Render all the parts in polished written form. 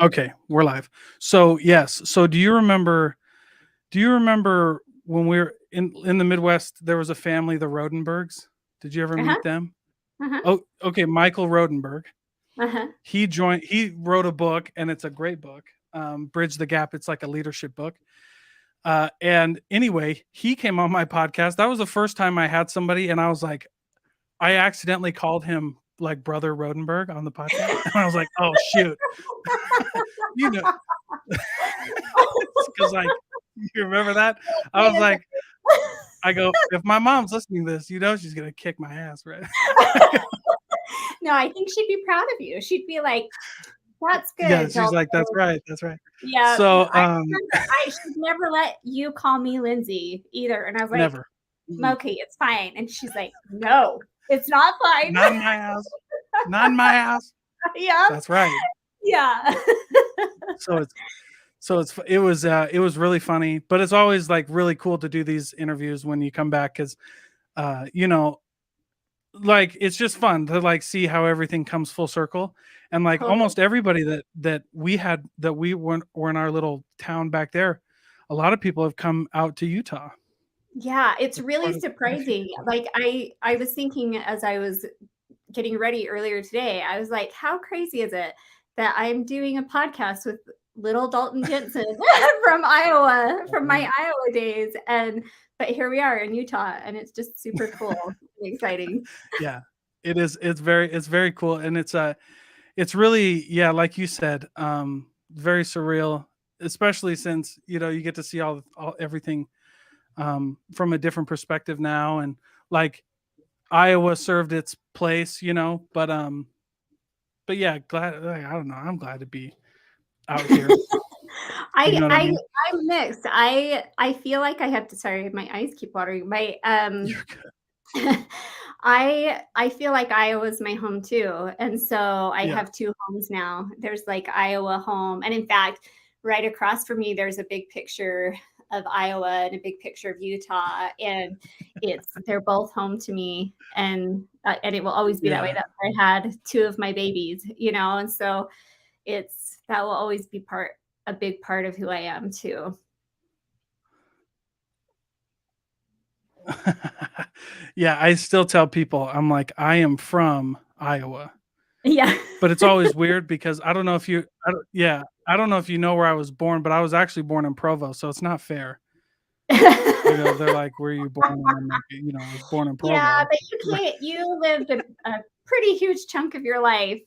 Okay, we're live. So yes. So do you remember when we were in the Midwest, there was a family, the Rodenbergs? Did you ever Uh-huh. meet them? Uh-huh. Oh, okay, Michael Rodenberg. Uh-huh. He wrote a book, and it's a great book. Bridge the Gap. It's like a leadership book. And anyway, he came on my podcast. That was the first time I had somebody, and I was like, I accidentally called him like Brother Rodenberg on the podcast, and I was like, oh shoot, you know, because like you remember that? I was like, I go, if my mom's listening to this, she's gonna kick my ass, right? No, I think she'd be proud of you. She'd be like, "That's Yeah, good, she's Dalton." like, that's right, that's right. Yeah, So, I remember she'd never let you call me Lindsay either, and I was like, never. Mm-mm. "Okay, it's fine." And she's like, "No, it's not fine." Not in my house. Not in my house. Yeah, That's right. yeah. So it was really funny, but it's always like really cool to do these interviews when you come back because uh, you know, like it's just fun to like see how everything comes full circle. And like Totally. almost everybody that we had that we were in our little town back there, a lot of people have come out to Utah. Yeah, it's Like really quite a few surprising. people. Like I was thinking as I was getting ready earlier today, I was like, how crazy is it that I'm doing a podcast with little Dalton Jensen from Iowa, from Yeah. my Iowa days, and but here we are in Utah, and it's just super cool and exciting. Yeah. It is. It's very cool. And it's really, yeah, like you said, very surreal, especially since, you get to see all everything from a different perspective now. And like Iowa served its place, but yeah, glad, like, I don't know. I'm glad to be out here. You I know what I I mean? I'm mixed. I feel like I have to. Sorry, my eyes keep watering. My You're good. I feel like Iowa's my home too, and so I Yeah. have two homes now. There's like Iowa home, and in fact, right across from me, there's a big picture of Iowa and a big picture of Utah, and they're both home to me, and it will always be that way. Yeah. That's where I had two of my babies, and so it's that will always be a big part of who I am too. Yeah. I still tell people, I'm like, I am from Iowa. Yeah. But it's always weird because I don't know if you know where I was born, but I was actually born in Provo, so it's not fair. They're like, "Where are you born?" And I'm like, "I was born in Yeah, Provo." but you can't you lived a pretty huge chunk of your life.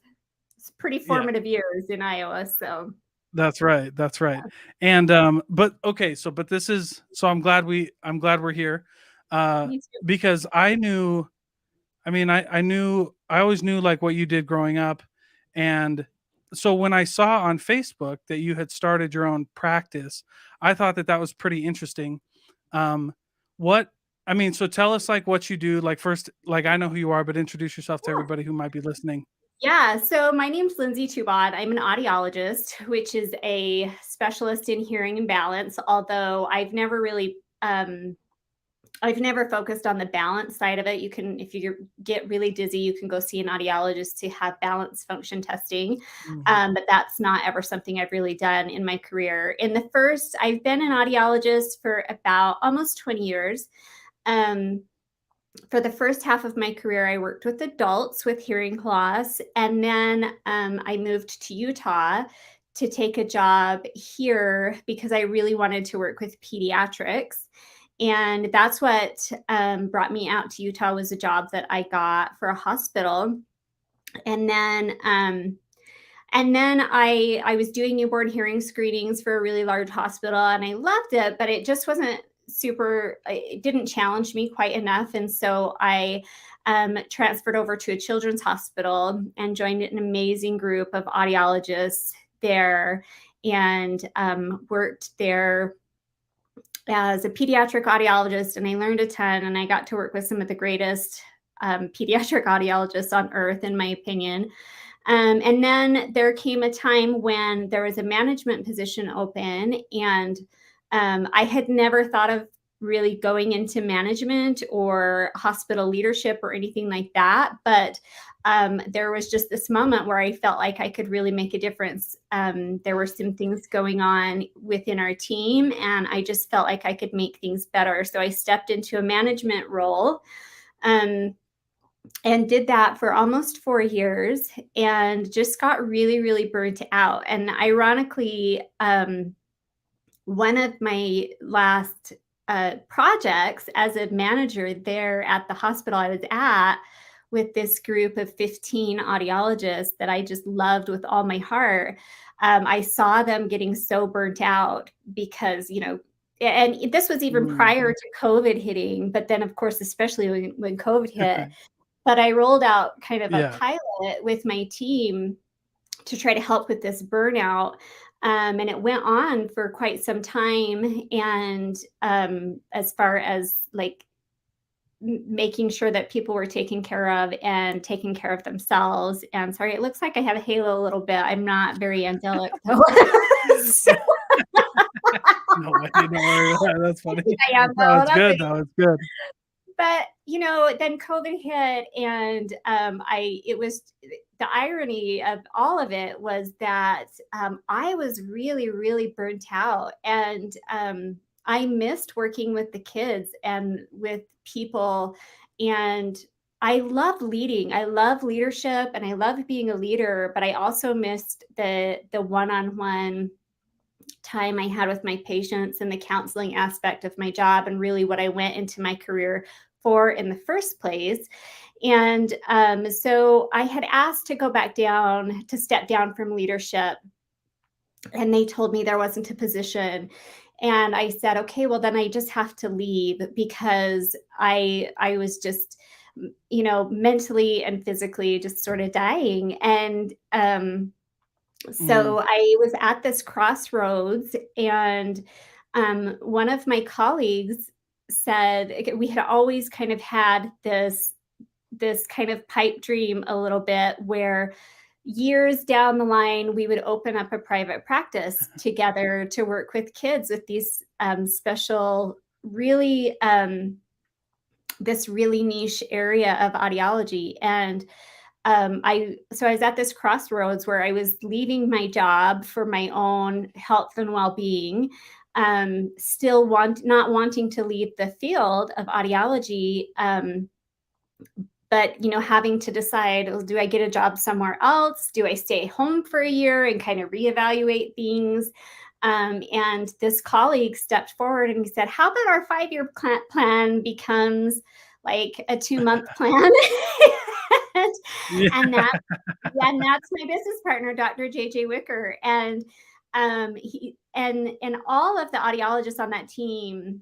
It's pretty Yeah, formative years in Iowa, so that's right, that's right. And, but okay, but this is so I'm glad we're here, uh, me too. because I always knew, like, what you did growing up, and so when I saw on Facebook that you had started your own practice, I thought that that was pretty interesting. Um, what so tell us, like, what you do, like, first, like, I know who you are, but introduce yourself to everybody who might be listening. Yeah, so my name's Lindsay Tubaugh. I'm an audiologist, which is a specialist in hearing and balance, although I've never focused on the balance side of it. You can, if you get really dizzy, you can go see an audiologist to have balance function testing. Mhm. But that's not ever something I've really done in my career. I've been an audiologist for about almost 20 years. Um, for the first half of my career, I worked with adults with hearing loss. And then I moved to Utah to take a job here because I really wanted to work with pediatrics. And that's what brought me out to Utah was a job that I got for a hospital. And then I was doing newborn hearing screenings for a really large hospital, and I loved it, but it just wasn't super. It didn't challenge me quite enough, and so I transferred over to a children's hospital and joined an amazing group of audiologists there, and worked there as a pediatric audiologist, and I learned a ton, and I got to work with some of the greatest pediatric audiologists on earth, in my opinion. And then there came a time when there was a management position open, and I had never thought of really going into management or hospital leadership or anything like that. But there was just this moment where I felt like I could really make a difference. There were some things going on within our team, and I just felt like I could make things better. So I stepped into a management role. And did that for almost 4 years and just got really, really burnt out. And ironically, one of my last projects as a manager there at the hospital I was at with this group of 15 audiologists that I just loved with all my heart, I saw them getting so burnt out because, and this was even prior to COVID hitting, but then of course, especially when COVID hit, but I rolled out kind of a pilot with my team to try to help with this burnout. And it went on for quite some time. And as far as like making sure that people were taken care of and taking care of themselves. And sorry, it looks like I have a halo a little bit. I'm not very angelic though. So, No, don't worry about that. That's funny. I am, no, it's good though. It's good. But then COVID hit, and it was the irony of all of it was that I was really, really burnt out, and I missed working with the kids and with people, and I love leading. I love leadership, and I love being a leader, but I also missed the one-on-one time I had with my patients and the counseling aspect of my job, and really what I went into my career for in the first place. And so I had asked to step down from leadership, and they told me there wasn't a position. And I said, okay, well then I just have to leave, because I was just, mentally and physically just sort of dying. And so I was at this crossroads, and one of my colleagues said, we had always kind of had this kind of pipe dream a little bit, where years down the line, we would open up a private practice together to work with kids with these special, really, this really niche area of audiology. And I was at this crossroads where I was leaving my job for my own health and well-being, still not wanting to leave the field of audiology, but having to decide, do I get a job somewhere else? Do I stay home for a year and kind of reevaluate things? And this colleague stepped forward and he said, how about our 5-year plan becomes like a 2-month plan? And that's my business partner, Dr. JJ Wicker. And he and all of the audiologists on that team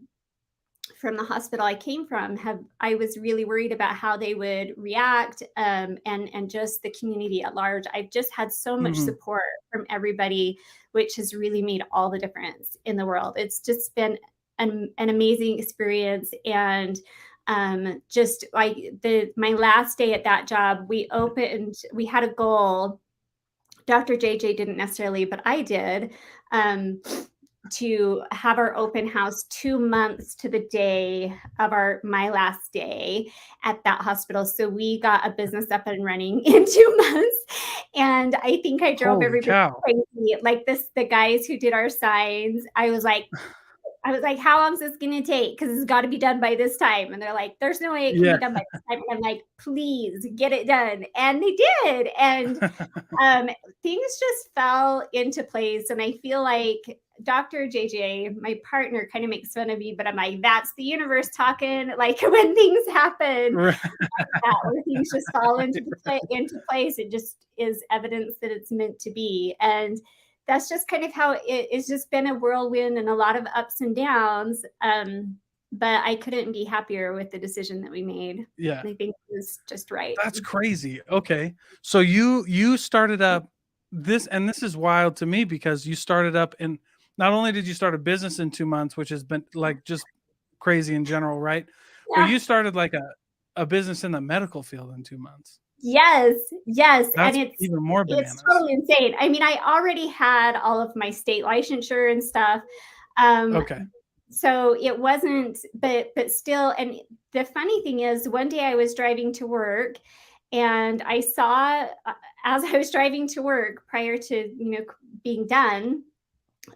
from the hospital I came from I was really worried about how they would react, and just the community at large. I've just had so much support from everybody, which has really made all the difference in the world. It's just been an amazing experience. And just like my last day at that job, we had a goal. Dr. JJ didn't necessarily, but I did, to have our open house 2 months to the day of my last day at that hospital. So we got a business up and running in 2 months. And I think I drove everybody crazy. Like the guys who did our signs, I was like, how long is this going to take? Because it's got to be done by this time. And they're like, there's no way it can be done by this time. And I'm like, please get it done. And they did. And things just fell into place. And I feel like Dr. JJ, my partner, kind of makes fun of me, but I'm like, that's the universe talking. Like when things happen, where things just fall into place, it just is evidence that it's meant to be. And that's just kind of how it's just been a whirlwind and a lot of ups and downs. But I couldn't be happier with the decision that we made. Yeah. I think it was just right. That's crazy. Okay. So you started up this, and this is wild to me, because you started up, and not only did you start a business in 2 months, which has been like just crazy in general, right? Yeah. But you started like a business in the medical field in 2 months. Yes. That's and it's even more bananas. It's totally insane. I mean, I already had all of my state licensure and stuff. Okay. So it wasn't, but still. And the funny thing is, one day I was driving to work, and I saw, as I was driving to work prior to, being done,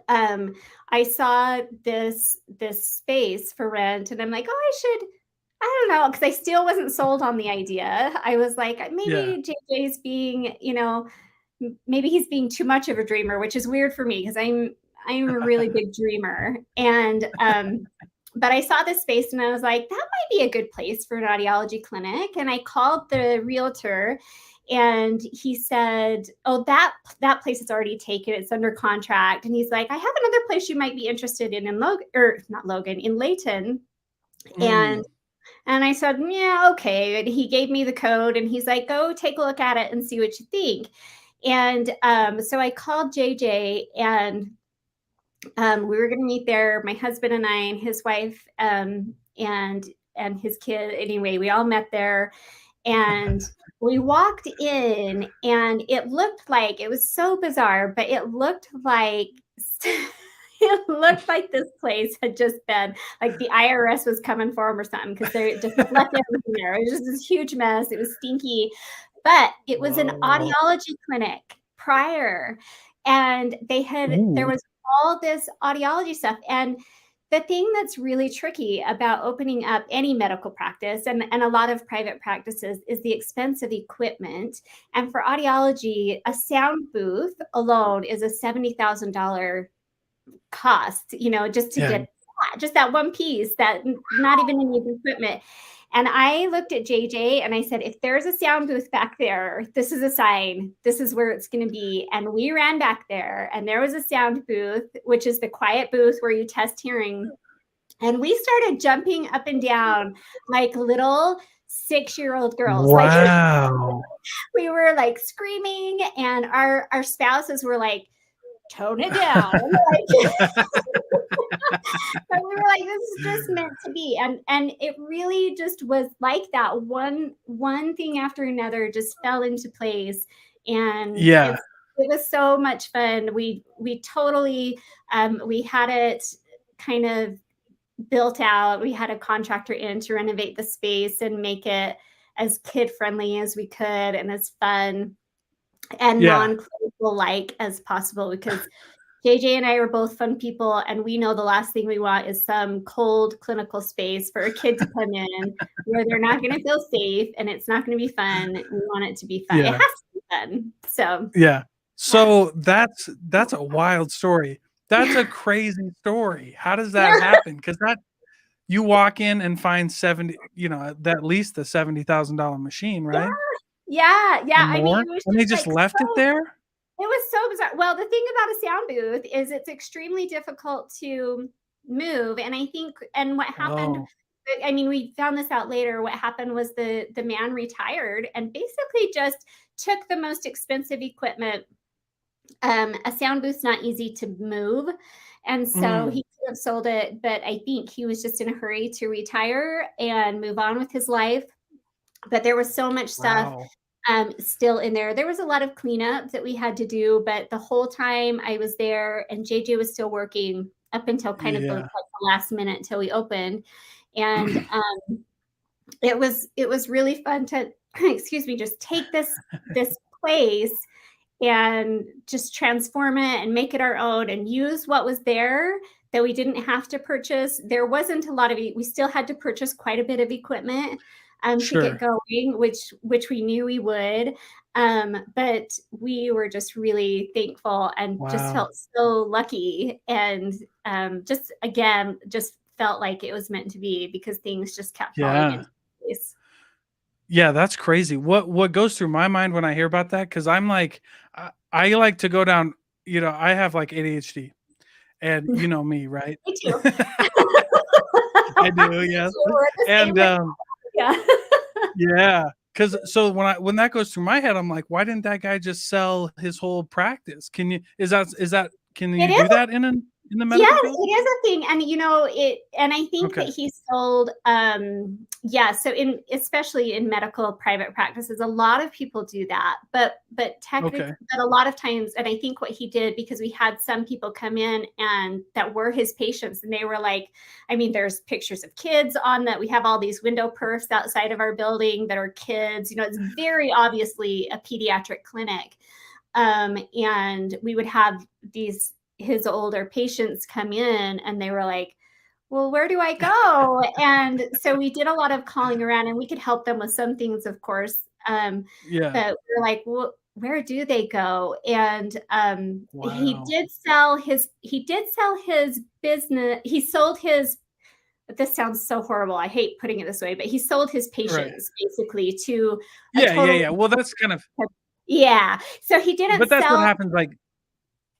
I saw this space for rent, and I'm like, oh, I don't know, because I still wasn't sold on the idea. I was like, Yeah. maybe JJ's being, maybe he's being too much of a dreamer, which is weird for me because I'm a really big dreamer. And but I saw this space and I was like, that might be a good place for an audiology clinic. And I called the realtor, and he said, oh, that place is already taken. It's under contract. And he's like, I have another place you might be interested in Logan, or not Logan, in Layton. Mm. And I said, yeah, okay. And he gave me the code, and he's like, go take a look at it and see what you think. And so I called JJ, and we were going to meet there, my husband and I and his wife, and his kid. Anyway, we all met there, and we walked in, and it looked like, it was so bizarre, but it looked like it looked like this place had just been like the IRS was coming for them or something, because they just left everything there. It was just this huge mess. It was stinky, but it was an Whoa. audiology clinic prior, and there Ooh. was all this audiology stuff. And the thing that's really tricky about opening up any medical practice, and a lot of private practices, is the expense of equipment. And for audiology, a sound booth alone is a $70,000 cost, just to Yeah. get just that one piece, that not even any of the equipment. And I looked at JJ and I said, if there's a sound booth back there, this is a sign. This is where it's going to be. And we ran back there, and there was a sound booth, which is the quiet booth where you test hearing. And we started jumping up and down like little 6-year-old girls. Like, Wow. we were like screaming, and our spouses were like, tone it down. But we were like, this is just meant to be. And it really just was like that. One thing after another just fell into place. And Yeah. it was so much fun. We totally, we had it kind of built out. We had a contractor in to renovate the space and make it as kid friendly as we could, and as fun and Yeah. non-clinical like as possible, because JJ and I are both fun people, and we know the last thing we want is some cold clinical space for a kid to come in where they're not going to feel safe and it's not going to be fun. We want it to be fun. It Yeah. has to be fun. So, Yeah. yeah. So that's a wild story. That's a crazy story. How does that happen? Because you walk in and find 70, at least the $70,000 machine, Yeah. right? Yeah. Or I mean, more? it was And they just just like left it there? it was so bizarre. Well, the thing about a sound booth is it's extremely difficult to move. And I think, and what happened, Oh, I mean, we found this out later. What happened was the man retired and basically just took the most expensive equipment. A sound booth's not easy to move, and so mm, he could have sold it, but I think he was just in a hurry to retire and move on with his life. But there was so much stuff wow. still in there. There was a lot of cleanup that we had to do, but the whole time I was there, and JJ was still working up until kind of Yeah. like the last minute until we opened. And it was really fun to excuse me, just take this place and just transform it and make it our own and use what was there that we didn't have to purchase. There wasn't a lot of we still had to purchase quite a bit of equipment to get Sure. going, which we knew we would. But we were just really thankful and just Wow. felt so lucky, and just again just felt like it was meant to be, because things just kept falling Yeah. into place. Yeah, that's crazy. What goes through my mind when I hear about that? Because I'm like, I like to go down, I have like ADHD, and you know me, right? Me too. I do, yes. We're the same And way. Yeah. yeah, because so when that goes through my head, I'm like, why didn't that guy just sell his whole practice? Can you It do is that in an in the medical Yes, field? it is a thing. And and I think that Okay. he sold so especially in medical private practices, a lot of people do that. But technically, Okay. but a lot of times, and I think what he did, because we had some people come in and that were his patients, and they were like, I mean, there's pictures of kids on that. We have all these window perfs outside of our building that are kids. It's very obviously a pediatric clinic. And we would have his older patients come in, and they were like, well, where do I go? And so we did a lot of calling around, and we could help them with some things, of course. Yeah. But we were like, well, where do they go? And he Wow. did sell his business. He sold his, this sounds so horrible, I hate putting it this way, but he sold his Right. patients basically to a Yeah, yeah, total, yeah. Well, that's kind of, yeah. So he didn't but that's what sell, happens. Like,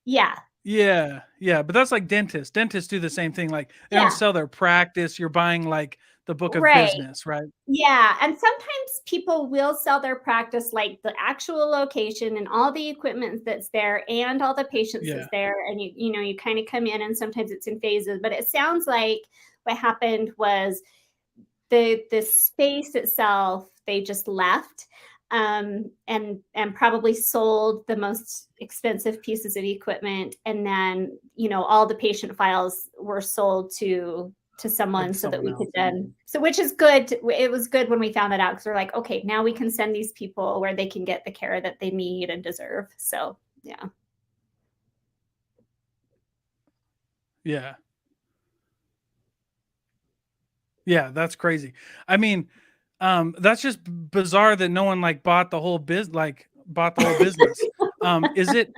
yeah, yeah, yeah. But that's like dentists. Dentists do the same thing. Like, they don't yeah, sell their practice. You're buying like the book of right. business, right? Yeah, and sometimes people will sell their practice, like the actual location and all the equipment that's there and all the patients Yeah. that's there, and you kind of come in, and sometimes it's in phases. But it sounds like what happened was the space itself they just left, and probably sold the most expensive pieces of equipment, and then all the patient files were sold to someone Like so that someone we could else. then, so which is good. It was good when we found that out, because we're like, okay, now we can send these people where they can get the care that they need and deserve. So yeah. Yeah. Yeah. That's crazy. I mean, that's just bizarre that no one like bought the whole bought the whole business. Is it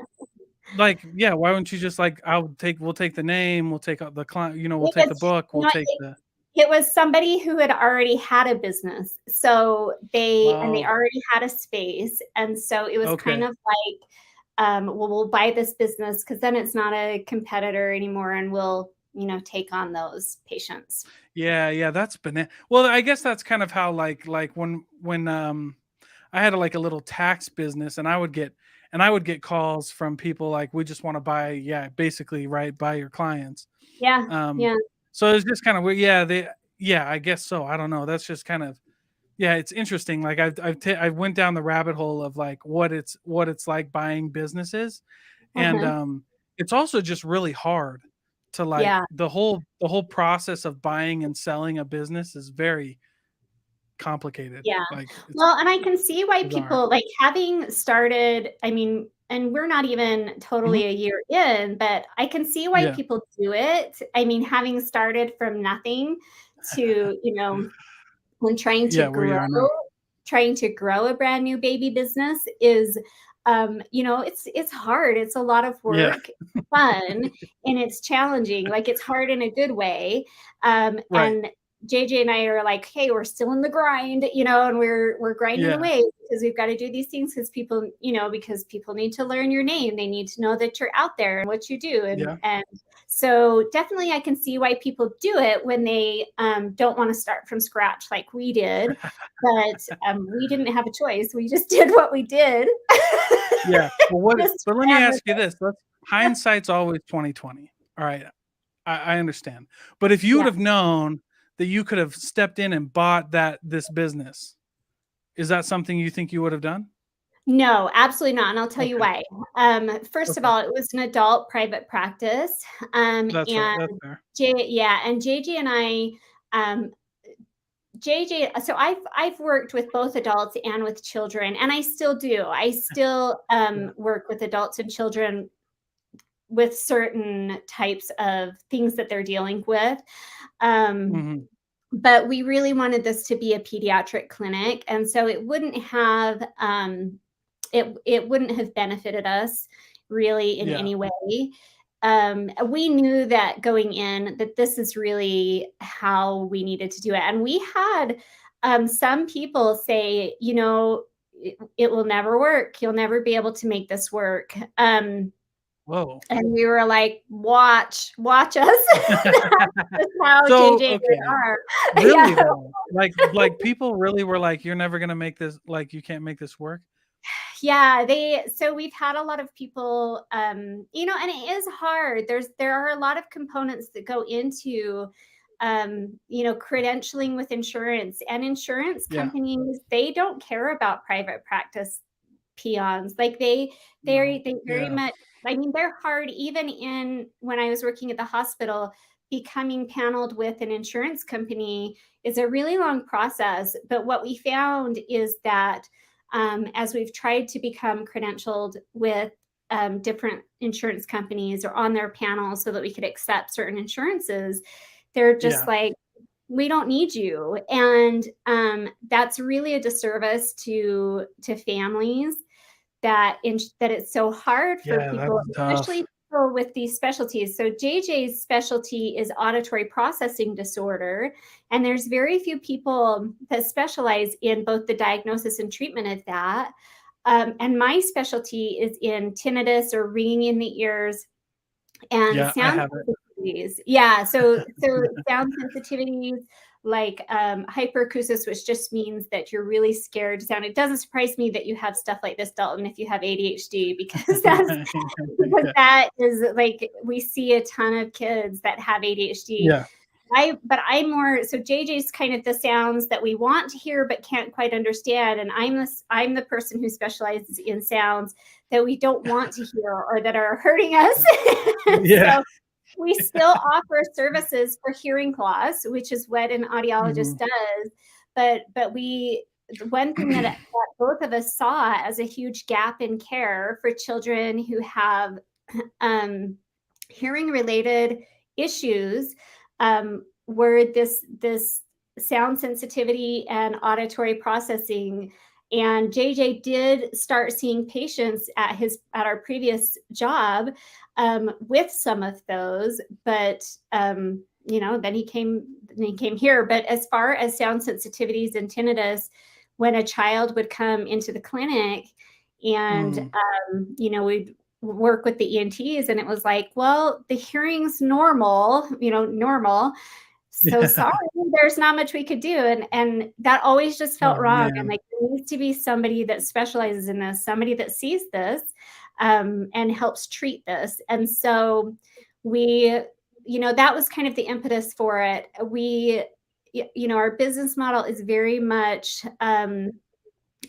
like, yeah, why wouldn't you just like, we'll take the name, we'll take the client, we'll It take the was, book, we'll take the, it was somebody who had already had a business. So they oh, already had a space. And so it was kind okay. of like, well, we'll buy this business because then it's not a competitor anymore, and we'll, take on those patients. Yeah, yeah, that's banana. Well, I guess that's kind of how like when I had like a little tax business, and I would get calls from people like, we just want to buy, yeah, basically, right, buy your clients. Yeah. Um Yeah. so it's just kind of weird. Yeah, yeah, I guess so. I don't know. That's just kind of, yeah, it's interesting. Like I went down the rabbit hole of like what it's like buying businesses, and Uh-huh. it's also just really hard to like Yeah. the whole process of buying and selling a business is very complicated. Yeah. Like, it's Well, and I can see why bizarre. people, like, having started, I mean, and we're not even Mhm. totally a year in, but I can see why Yeah. people do it. I mean, having started from nothing to, when Yeah, where you are now. trying to grow a brand new baby business is, it's hard. It's a lot of Yeah. work, fun, and it's challenging. Like, it's hard in a good way. Right. And JJ and I are like, hey, we're still in the grind, and we're grinding Yeah. away, because we've got to do these things, because people need to learn your name. They need to know that you're out there and what you do. Yeah. And so definitely I can see why people do it when they don't want to start from scratch like we did. But we didn't have a choice. We just did what we did. Yeah. Well, Just but let me ran with ask you this. Hindsight's always 2020. All right. I understand. But if you would Yeah. have known that you could have stepped in and bought this business, is that something you think you would have done? No, absolutely not, and I'll tell you Okay. why. First of Okay. all, it was an adult private practice, That's right. and That's fair. JJ and I, um, JJ. So I've worked with both adults and with children, and I still do. I still Yeah. work with adults and children with certain types of things that they're dealing with. Um, Mhm. but we really wanted this to be a pediatric clinic, and so it wouldn't have benefited us really in Yeah. any way. We knew that going in, that this is really how we needed to do it. And we had some people say, it will never work. You'll never be able to make this work. Whoa. And we were like, watch us. That's how So, JJ and I okay. are. Really Yeah. though? Like people really were like, you're never gonna make this, like, you can't make this work? Yeah, so we've had a lot of people, you know, and it is hard. There are a lot of components that go into, you know, credentialing with insurance, and insurance Yeah. companies, they don't care about private practice peons. Like No. they very Yeah. much, I mean, they're hard. Even in when I was working at the hospital, becoming paneled with an insurance company is a really long process. But what we found is that as we've tried to become credentialed with different insurance companies or on their panel so that we could accept certain insurances, they're just Yeah. like, we don't need you. And that's really a disservice to families, that it's so hard for Yeah. people, That's especially tough. people with these specialties. So JJ's specialty is auditory processing disorder, and there's very few people that specialize in both the diagnosis and treatment of that. And my specialty is in tinnitus, or ringing in the ears, and Yeah. I sound have it. sensitivities. Yeah, so sound sensitivities, like hyperacusis, which just means that you're really scared to sound. It doesn't surprise me that you have stuff like this, Dalton, if you have ADHD, because Yeah. that is like, we see a ton of kids that have ADHD. Yeah. But I'm more, so JJ's kind of the sounds that we want to hear but can't quite understand, and I'm the person who specializes in sounds that we don't want to hear or that are hurting us. Yeah. So we still offer services for hearing loss, which is what an audiologist Mhm. does. But the one thing that both of us saw as a huge gap in care for children who have hearing related issues, were this sound sensitivity and auditory processing. And JJ did start seeing patients at our previous job with some of those, but you know, then he came here. But as far as sound sensitivities and tinnitus, when a child would come into the clinic, and Mm. you know, we'd work with the ENTs, and it was like, well, the hearing's normal, you know, normal. So Yeah. sorry, there's not much we could do. And that always just felt Oh wrong. And man. like, there needs to be somebody that specializes in this, somebody that sees this and helps treat this. And so we, you know, that was kind of the impetus for it. You know, our business model is very much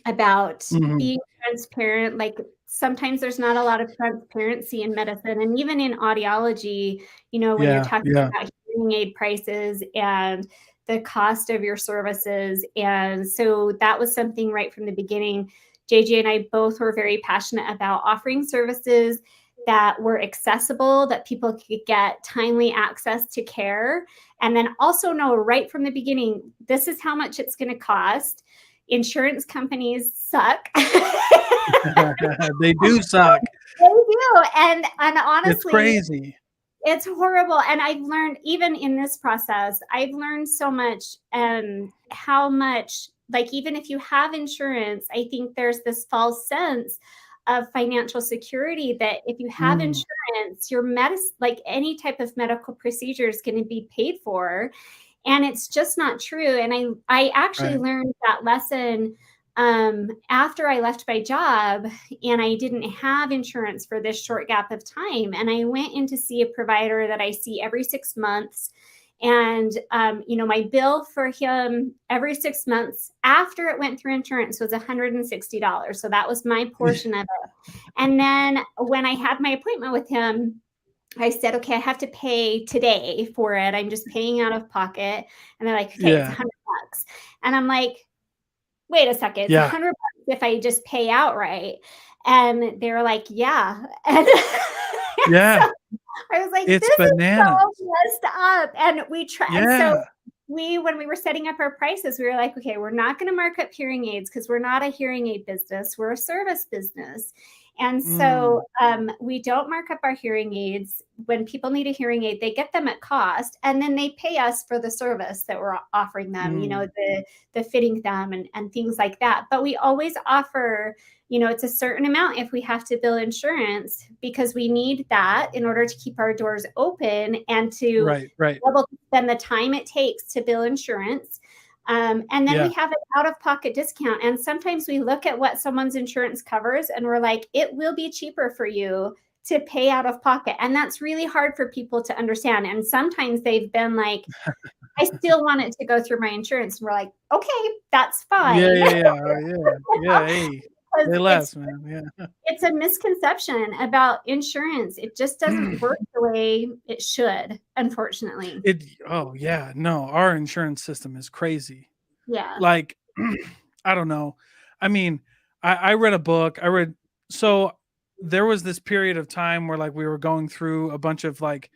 about Mhm. being transparent. Like, sometimes there's not a lot of transparency in medicine, and even in audiology, you know, when you're Yeah. talking Yeah. about hearing aid prices and the cost of your services. And so that was something right from the beginning. JJ and I both were very passionate about offering services that were accessible, that people could get timely access to care, and then also know right from the beginning, this is how much it's going to cost. Insurance companies suck. They do suck. They do. And It's honestly, crazy. it's horrible. And I've learned, even in this process, I've learned so much, how much, like, even if you have insurance, I think there's this false sense of financial security that if you have Mm. insurance, your like any type of medical procedure is going to be paid for. And it's just not true. And I actually Right. learned that lesson after I left my job, and I didn't have insurance for this short gap of time. And I went in to see a provider that I see every 6 months. And, you know, my bill for him every 6 months after it went through insurance was $160. So that was my portion of it. And then when I had my appointment with him, I said, okay, I have to pay today for it. I'm just paying out of pocket. And they're like, okay, it's Yeah. $100. And I'm like, wait a second, it's Yeah. $100 if I just pay outright. And they were like, yeah. And Yeah. so I was like, It's this is bananas. so messed up. And and so Yeah. when we were setting up our prices, we were like, okay, we're not going to mark up hearing aids because we're not a hearing aid business. We're a service business. And so we don't mark up our hearing aids. When people need a hearing aid, they get them at cost, and then they pay us for the service that we're offering them, you know, the fitting them and things like that. But we always offer, you know, it's a certain amount if we have to bill insurance, because we need that in order to keep our doors open and to Right. Right. be able to spend the time it takes to bill insurance. And then Yeah. we have an out-of-pocket discount. And sometimes we look at what someone's insurance covers and we're like, it will be cheaper for you to pay out of pocket. And that's really hard for people to understand. And sometimes they've been like, I still want it to go through my insurance. And we're like, okay, that's Yeah, fine. yeah, yeah, yeah, yeah. Hey, Because say less, man. Yeah. it's a misconception about insurance. It just doesn't work the way it should, unfortunately. Oh yeah, no, our insurance system is crazy. Yeah. Like, I don't know. I mean, I read a book. So there was this period of time where like we were going through a bunch of like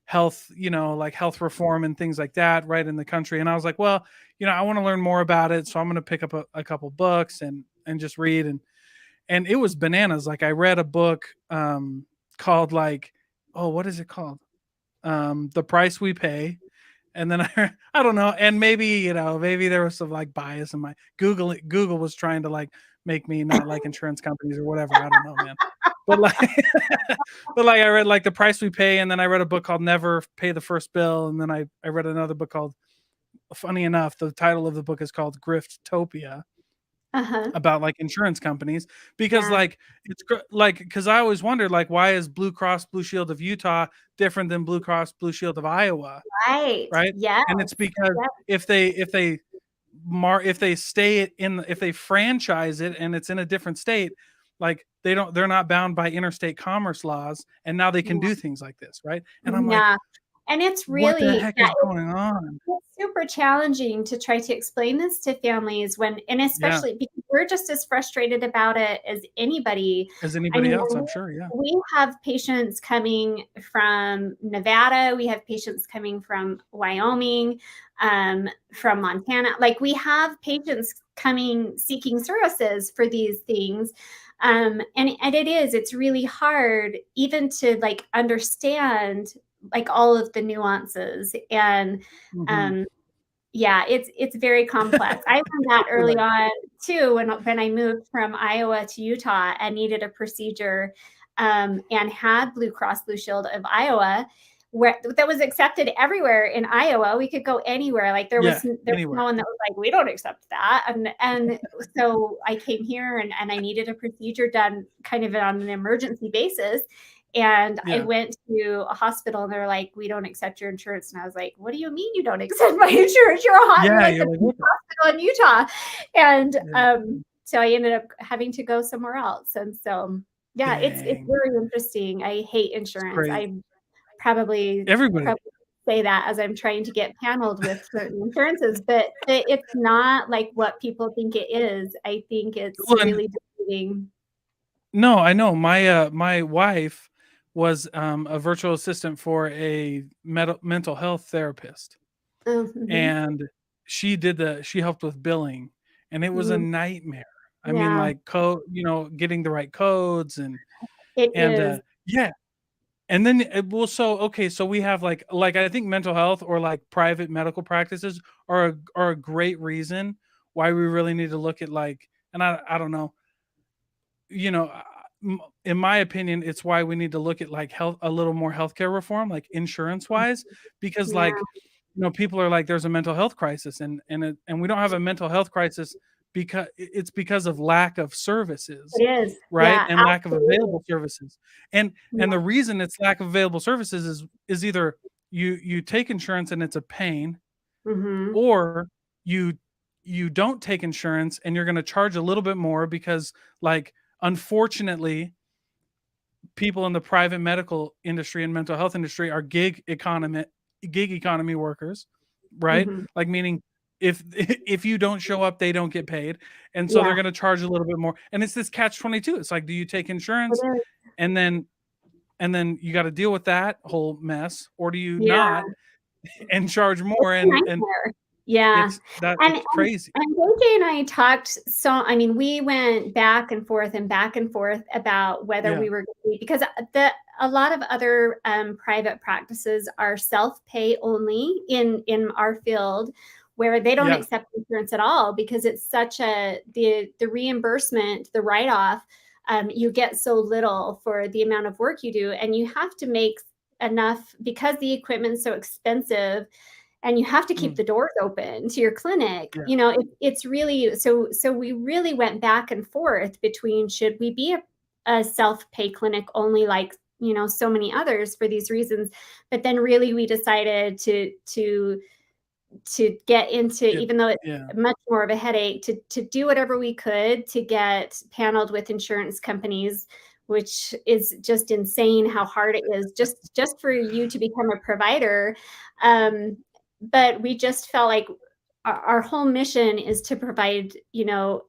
health, like health reform and things like that, right in the country. And I was like, well, I want to learn more about it, so I'm going to pick up a couple books and just read. And it was bananas. Like I read a book called like, oh, what is it called? The Price We Pay. And then I don't know, and maybe there was some like bias in my Google was trying to like make me not like insurance companies or whatever. I don't know, man. But like but like I read like The Price We Pay, and then I read a book called Never Pay the First Bill, and then I read another book called, funny enough, the title of the book is called Grifftopia, Uh-huh. about like insurance companies, because Yeah. like like because I always wondered like, why is Blue Cross Blue Shield of Utah different than Blue Cross Blue Shield of Iowa? Right. Right? Yes. And it's because Yes. if they franchise it and it's in a different state, like they're not bound by interstate commerce laws, and now they can Yeah. do things like this, right? And I'm like, Yeah. And it's what the really, heck yeah, is going on? it's super challenging to try to explain this to families and Yeah, especially because we're just as frustrated about it as anybody. as I anybody mean, else, I'm sure. Yeah. we have patients coming from Nevada, we have patients coming from Wyoming, from Montana. Like we have patients coming seeking services for these things. And it's really hard even to like understand like all of the nuances and Hmm. um yeah, it's very complex. I learned that early Right. on too when I moved from Iowa to Utah and needed a procedure, and had Blue Cross Blue Shield of Iowa, where that was accepted everywhere in Iowa. We could go anywhere. Like Yeah, there was no anywhere. one that was like, we don't accept that. And so I came here and I needed a procedure done kind of on an emergency basis. And I Yeah. went to a hospital and they're like, we don't accept your insurance. And I was like, what do you mean you don't accept my insurance? You're Yeah, like you're the like, biggest what hospital in Utah. And the so I ended up having to go somewhere else. And so yeah, it's dang. very interesting. I hate It's insurance. crazy. I probably Everybody. probably say that as I'm trying to get paneled with certain insurances, but it's not like what people think it is. I think it's Well, and really deceiving. no, I know. My wife was a virtual assistant for a mental health therapist, Oh, mhm. and she helped with billing, and it was a Mhm. nightmare. I mean, Yeah, like getting the right codes it and is. yeah. And then well, so okay, so we have like I think mental health or like private medical practices are a great reason why we really need to look at like, and I don't know, you know, in my opinion, it's why we need to look at like health, a little more healthcare reform, like insurance wise, because Yeah, like, people are like, there's a mental health crisis, and we don't have a mental health crisis because it's because of lack of services, it is. right, Yeah, and lack of absolutely. available services, and the Yeah. reason it's lack of available services is either you take insurance and it's a pain, Mhm. or you you don't take insurance and you're going to charge a little bit more because like, unfortunately, people in the private medical industry and mental health industry are gig economy workers, right? Mhm. Like, meaning if if you don't show up, they don't get paid, and so they're Yeah, going to charge a little bit more, and it's this catch 22. It's like, do you take it insurance is. and then you got to deal with that whole mess, or do you Yeah. not and charge It's more? a And nightmare. Yeah. And it's crazy. JJ and I talked I mean, we went back and forth about whether Yeah, we were gonna be because a lot of other, private practices are self-pay only in our field, where they don't yeah, accept insurance at all because it's such the reimbursement, the write-off, you get so little for the amount of work you do, and you have to make enough because the equipment's so expensive. and you have to keep the doors open to your clinic. Yeah. It's really, so we really went back and forth between, should we be a self-pay clinic only, like, so many others for these reasons. But then really we decided to get into, even though it's much more of a headache, to do whatever we could to get paneled with insurance companies, which is just insane how hard it is just for you to become a provider. But we just felt like our whole mission is to provide,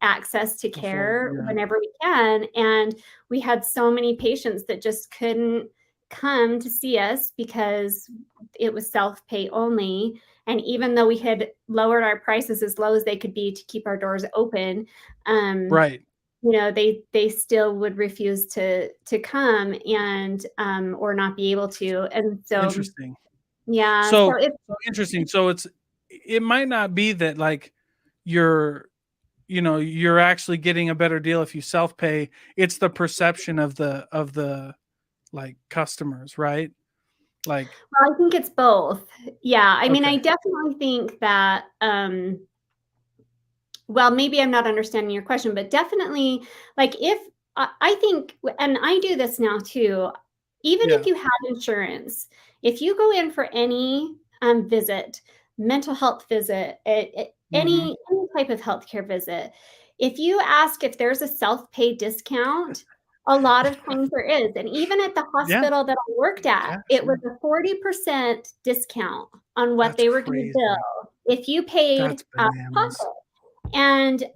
access to care whenever we can. And we had so many patients that just couldn't come to see us because it was self-pay only. And even though we had lowered our prices as low as they could be to keep our doors open, Right. They still would refuse to come and or not be able to. And so Interesting. yeah, So interesting. So it might not be that like you're actually getting a better deal if you self-pay. It's the perception of the like customers, right? Like, well, I think it's both. Yeah. I mean, I okay. definitely think that well, maybe I'm not understanding your question, but definitely, like, if I think, and I do this now too, even if you have insurance, if you go in for any visit, mental health visit, any type of healthcare visit, if you ask if there's a self-pay discount, a lot of times there is. And even at the hospital that I worked at, it was a 40% discount on what That's they were going to crazy. bill if you paid That's out of bananas. pocket. And so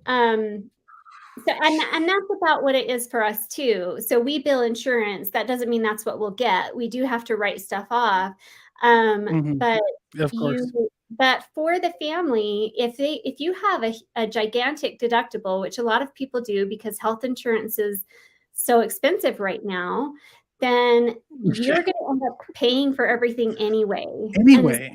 and that's about what it is for us too. So we bill insurance. That doesn't mean that's what we'll get. We do have to write stuff off. But Of course. but for the family, if you have a gigantic deductible, which a lot of people do because health insurance is so expensive right now, then you're going to end up paying for everything anyway. Anyway.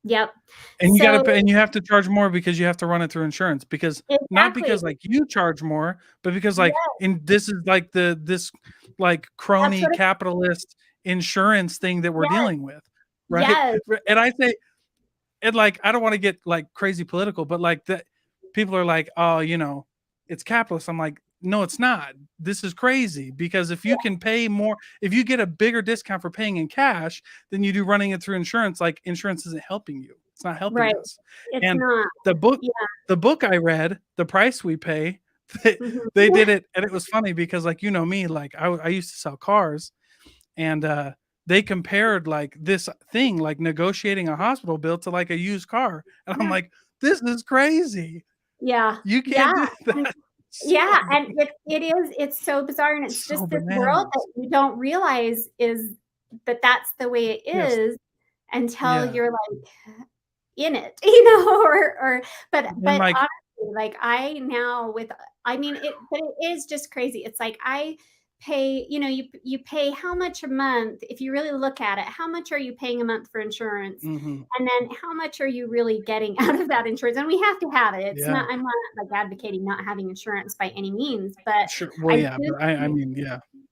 Yep. And you gotta pay, and you have to charge more because you have to run it through insurance, because not because like you charge more, but because like this is like this like crony capitalist insurance thing that we're dealing with, right? Yes. And I say, and like I don't want to get like crazy political, but like that people are like, oh, it's capitalist. I'm like, no, it's not. This is crazy, because if you can pay more, if you get a bigger discount for paying in cash than you do running it through insurance, like insurance isn't helping you. It's not helping us. It's and not. the book I read, The Price We Pay, they did it, and it was funny because like me, like I used to sell cars, and they compared like this thing, like negotiating a hospital bill, to like a used car, and I'm like, this is crazy. You can't do that. And it's so bizarre, and it's just this world that you don't realize is that that's the way it is until you're like in it, but like, honestly, like I now but it is just crazy. It's like I pay, you pay how much a month, if you really look at it, how much are you paying a month for insurance? And then how much are you really getting out of that insurance? And we have to have it. It's not, I'm not like advocating not having insurance by any means, but sure. Well,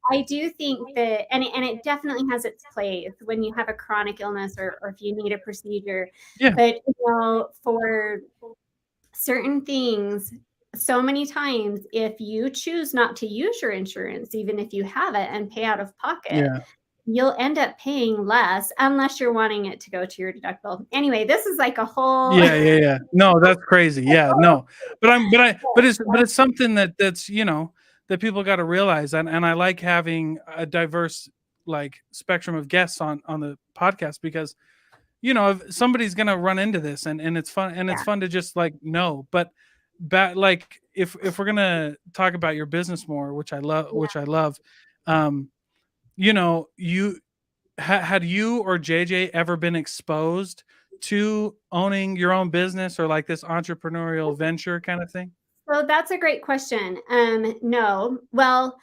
I do think that, and it definitely has its place when you have a chronic illness or if you need a procedure. But for certain things, so many times, if you choose not to use your insurance, even if you have it and pay out of pocket, you'll end up paying less unless you're wanting it to go to your deductible. Anyway, this is like a whole No, that's crazy. No. But it's something that's that people got to realize, and I like having a diverse like spectrum of guests on the podcast, because if somebody's gonna run into this, and it's fun, and it's fun to just like know. But like if we're gonna talk about your business more, which I love, had you or JJ ever been exposed to owning your own business, or like this entrepreneurial venture kind of thing? So that's a great question. No. Well,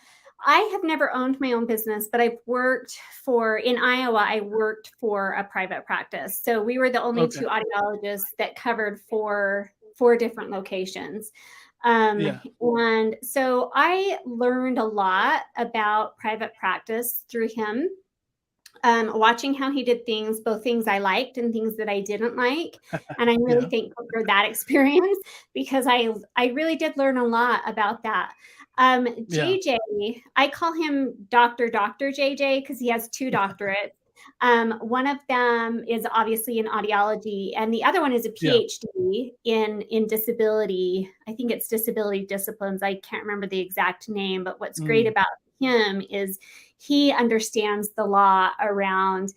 I have never owned my own business, but I've worked in Iowa, I worked for a private practice. So we were the only two audiologists that covered four different locations. And so I learned a lot about private practice through him. watching how he did things, both things I liked and things that I didn't like. And I'm really Yeah. thankful for that experience because I really did learn a lot about that. Yeah. JJ, I call him Dr. JJ because he has 2 doctorates. One of them is obviously in audiology, and the other one is a Yeah. PhD in disability. I think it's disability disciplines. I can't remember the exact name, but what's great about him is he understands the law around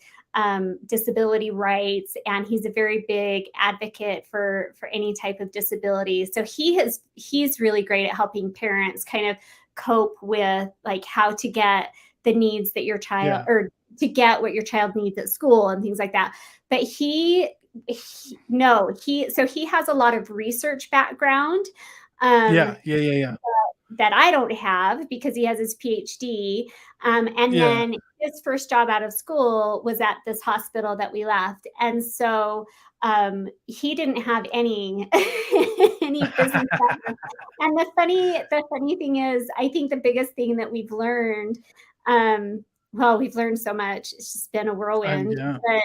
disability rights, and he's a very big advocate for any type of disability. So he's really great at helping parents kind of cope with like how to get the needs that your child or to get what your child needs at school and things like that. But he has a lot of research background. That I don't have because he has his PhD. And then his first job out of school was at this hospital that we left. And so he didn't have any business background. And the funny thing is, I think the biggest thing that we've learned, we've learned so much. It's just been a whirlwind. But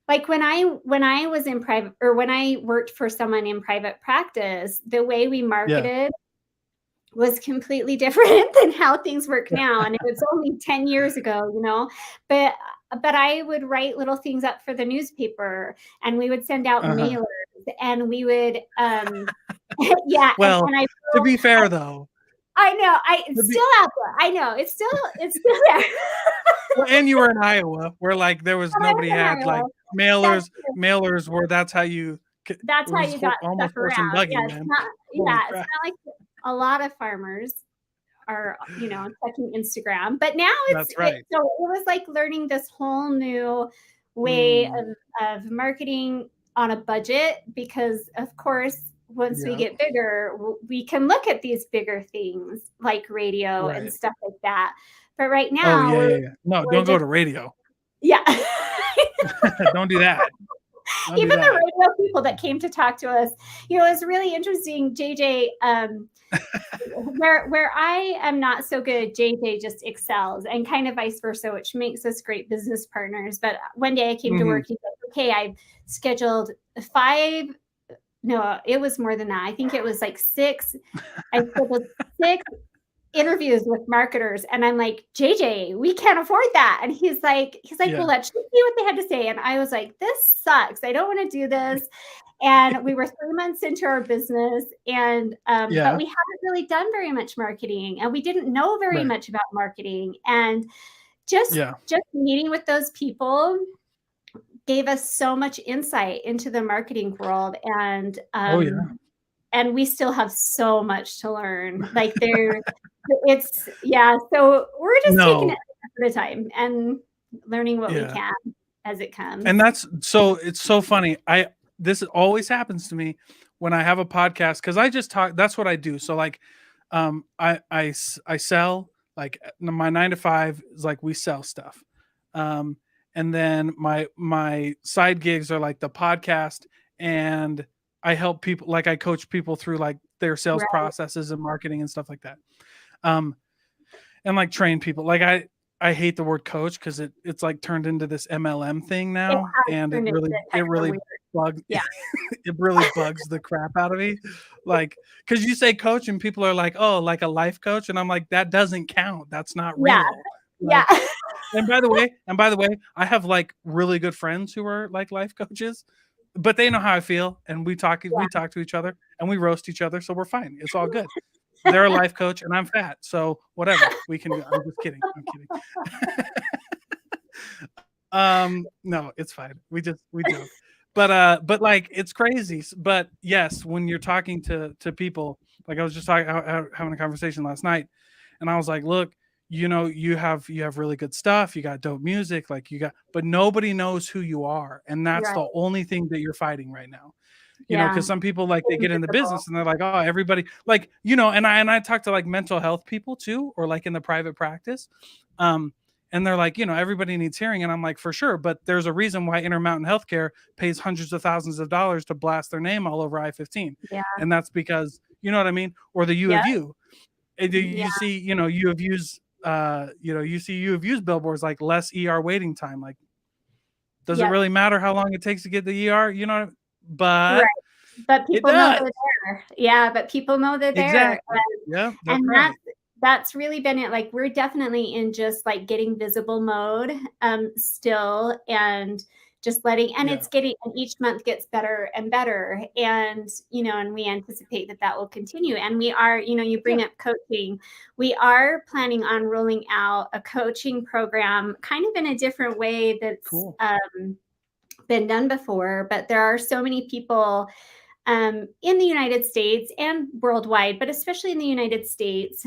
like when I was in private, or when I worked for someone in private practice, the way we marketed was completely different than how things work now. And it was only 10 years ago, but I would write little things up for the newspaper, and we would send out mailers, and we would, Well, to be fair though, I know, it's still out there. I know it's still there. Well, and you were in Iowa, where like there was nobody had like mailers. Mailers were that's how you got almost stuff around. Buggy, It's not like a lot of farmers are checking Instagram, but now so it was like learning this whole new way of marketing on a budget, because of course once we get bigger, we can look at these bigger things like radio and stuff like that. But right now, no, don't go to radio. Don't do that. Even the radio people that came to talk to us, it was really interesting. JJ, where I am not so good, JJ just excels, and kind of vice versa, which makes us great business partners. But one day I came to work, he said, okay, I've scheduled 5, no, it was more than that. I think it was like 6. I scheduled 6 interviews with marketers, and I'm like, JJ, we can't afford that. And he's like, well, let's see what they had to say. And I was like, this sucks. I don't want to do this. And we were 3 months into our business, and but we hadn't really done very much marketing, and we didn't know very much about marketing. And just meeting with those people gave us so much insight into the marketing world. And and we still have so much to learn. Like so we're just taking it at a time and learning what we can as it comes. And it's so funny. This always happens to me when I have a podcast, because I just talk. That's what I do. So like, I sell, like my 9 to 5 is like we sell stuff. And then my side gigs are like the podcast, and I help people, like I coach people through like their sales processes and marketing and stuff like that. And like train people. Like I hate the word coach because it's like turned into this MLM thing now, and it really bugs. It really bugs the crap out of me. Like, because you say coach and people are like, oh, like a life coach, and I'm like, that doesn't count. That's not real. Like, and by the way, I have like really good friends who are like life coaches, but they know how I feel, and we talk to each other, and we roast each other, so we're fine. It's all good. They're a life coach, and I'm fat, so whatever. We can. I'm just kidding. I'm kidding. No, it's fine. We joke, but like it's crazy. But yes, when you're talking to people, like I was just having a conversation last night, and I was like, look, you have really good stuff. You got dope music, but nobody knows who you are, and that's the only thing that you're fighting right now. Because some people like they get in the business and they're like, oh, everybody like, and I talk to like mental health people too, or like in the private practice. And they're like, everybody needs hearing. And I'm like, for sure. But there's a reason why Intermountain Healthcare pays hundreds of thousands of dollars to blast their name all over I-15. And that's because, you know what I mean? Or the U of U. You see, U of U's you've used billboards like less ER waiting time. Like, does it Yep. really matter how long it takes to get the ER? Right. But But it people know does. they're there. Yeah, but people know they're there. Exactly. Yeah, that's And right. that's really been it. Like, we're definitely in just like getting visible mode still, and just letting, and Yeah. it's getting, and each month gets better and better. And, and we anticipate that that will continue. And we are, you bring Yeah. up coaching. We are planning on rolling out a coaching program kind of in a different way that's Cool. been done before. But there are so many people in the United States and worldwide, but especially in the United States,